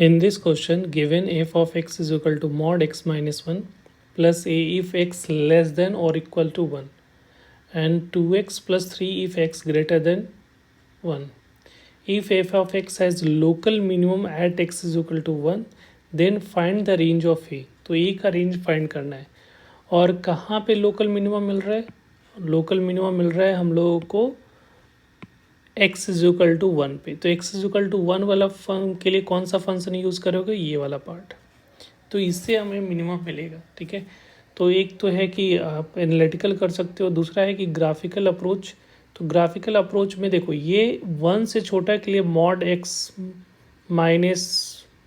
In this question, given f of x is equal to mod x minus 1 plus a if x less than or equal to 1 and 2x plus 3 if x greater than 1. If f of x has local minimum at x is equal to 1, then find the range of a. तो a का range find करना है और कहाँ पे local minimum मिल रहा है. Local minimum मिल रहा है हम लोगों को x इज इक्वल टू 1 पे. तो x इज इक्वल टू 1 वाला फंक्शन के लिए कौन सा फंक्शन यूज़ करोगे, ये वाला पार्ट. तो इससे हमें मिनिमम मिलेगा. ठीक है, तो एक तो है कि आप एनालिटिकल कर सकते हो, दूसरा है कि ग्राफिकल अप्रोच. तो ग्राफिकल अप्रोच में देखो, ये 1 से छोटा के लिए mod x minus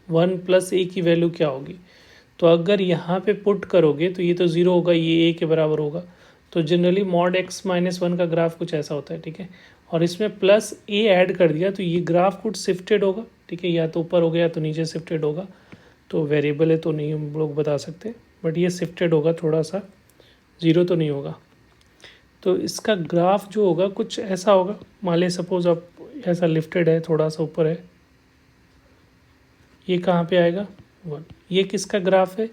1 plus a की वैल्यू क्या होगी. तो अगर यहाँ पे पुट करोगे तो ये तो ज़ीरो होगा, ये a के बराबर होगा. तो जनरली मॉड x माइनस 1 का ग्राफ कुछ ऐसा होता है. ठीक है, और इसमें प्लस a ऐड कर दिया तो ये ग्राफ कुछ शिफ्टेड होगा. ठीक है, या तो ऊपर हो गया या तो नीचे शिफ्टेड होगा. तो वेरिएबल है तो नहीं हम लोग बता सकते, बट ये शिफ्टेड होगा थोड़ा सा, ज़ीरो तो नहीं होगा. तो इसका ग्राफ जो होगा कुछ ऐसा होगा. मान लीजिए सपोज अब ऐसा लिफ्टेड है, थोड़ा सा ऊपर है, ये कहाँ पे आएगा 1. ये किसका ग्राफ है,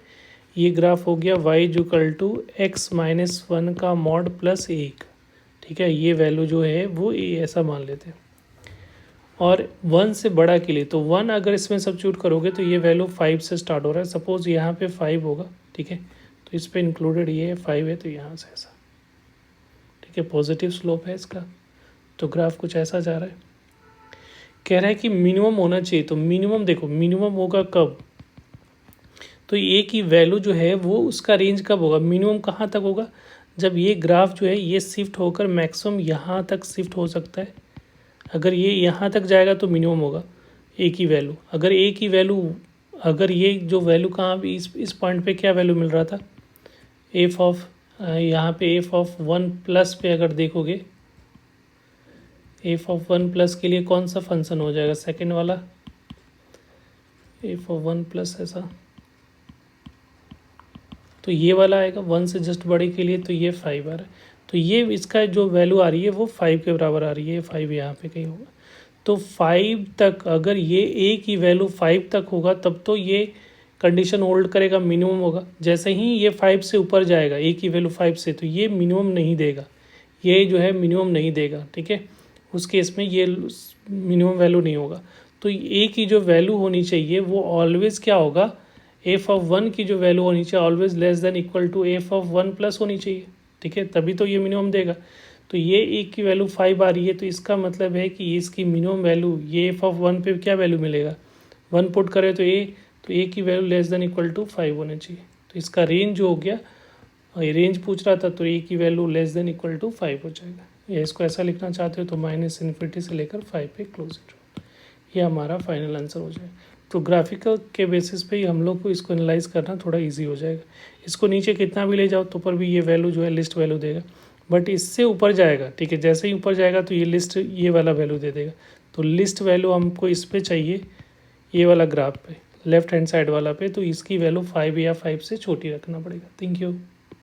ये ग्राफ हो गया y equal to x minus 1 का मॉड प्लस 1. ठीक है, ये वैल्यू जो है वो ऐसा मान लेते हैं. और 1 से बड़ा के लिए तो 1 अगर इसमें सब्स्टिट्यूट करोगे तो ये वैल्यू 5 से स्टार्ट हो रहा है. सपोज यहाँ पे 5 होगा. ठीक है, तो इस पर इंक्लूडेड ये 5 है, तो यहाँ से ऐसा. ठीक है, पॉजिटिव स्लोप है इसका. तो ग्राफ कुछ ऐसा जा रहा है. कह रहा है कि मिनिमम होना चाहिए. तो मिनिमम देखो, मिनिमम होगा कब, तो ए की वैल्यू जो है वो उसका रेंज कब होगा, मिनिमम कहाँ तक होगा, जब ये ग्राफ जो है ये शिफ्ट होकर मैक्सिमम यहाँ तक शिफ्ट हो सकता है. अगर ये यहाँ तक जाएगा तो मिनिमम होगा ए की वैल्यू. अगर ए की वैल्यू, अगर ये जो वैल्यू कहाँ भी इस पॉइंट पे क्या वैल्यू मिल रहा था, एफ ऑफ, यहाँ पे एफ ऑफ 1 प्लस पे अगर देखोगे, एफ ऑफ 1 प्लस के लिए कौन सा फंक्शन हो जाएगा, सेकेंड वाला एफ ऑफ 1 प्लस ऐसा, तो ये वाला आएगा 1 से जस्ट बड़े के लिए. तो ये 5 आ रहा है, तो ये इसका जो वैल्यू आ रही है वो 5 के बराबर आ रही है. 5 यहाँ पे कहीं होगा. तो 5 तक अगर ये ए की वैल्यू 5 तक होगा तब तो ये कंडीशन होल्ड करेगा, मिनिमम होगा. जैसे ही ये 5 से ऊपर जाएगा, ए की वैल्यू 5 से, तो ये मिनिमम नहीं देगा, ये जो है मिनिमम नहीं देगा. ठीक है, उस केस में ये मिनिमम वैल्यू नहीं होगा. तो ए की जो वैल्यू होनी चाहिए वो ऑलवेज़ क्या होगा, एफ ऑफ 1 की जो वैल्यू होनी चाहिए always less than equal to F of 1 plus होनी चाहिए. ठीक है, तभी तो ये मिनिमम देगा. तो ये ए की वैल्यू 5 आ रही है, तो इसका मतलब है कि इसकी मिनिमम वैल्यू, ये एफ ऑफ 1 पे क्या वैल्यू मिलेगा, 1 पुट करे तो ए की value less than equal to 5 होना चाहिए. तो इसका रेंज जो हो गया, ये रेंज पूछ रहा था, तो ए की value less than equal to 5 हो जाएगा. या इसको ऐसा लिखना चाहते हो तो माइनस इन्फिनिटी से लेकर 5 पे क्लोज इट. ये हमारा फाइनल आंसर हो जाएगा. तो ग्राफिकल के बेसिस पे ही हम लोग को इसको एनालाइज करना थोड़ा इजी हो जाएगा. इसको नीचे कितना भी ले जाओ तो पर भी ये वैल्यू जो है लिस्ट वैल्यू देगा, बट इससे ऊपर जाएगा. ठीक है, जैसे ही ऊपर जाएगा तो ये लिस्ट ये वाला वैल्यू दे देगा. तो लिस्ट वैल्यू हमको इस पे चाहिए, ये वाला ग्राफ पे, लेफ्ट हैंड साइड वाला पे. तो इसकी वैल्यू 5 या 5 से छोटी रखना पड़ेगा. Thank you.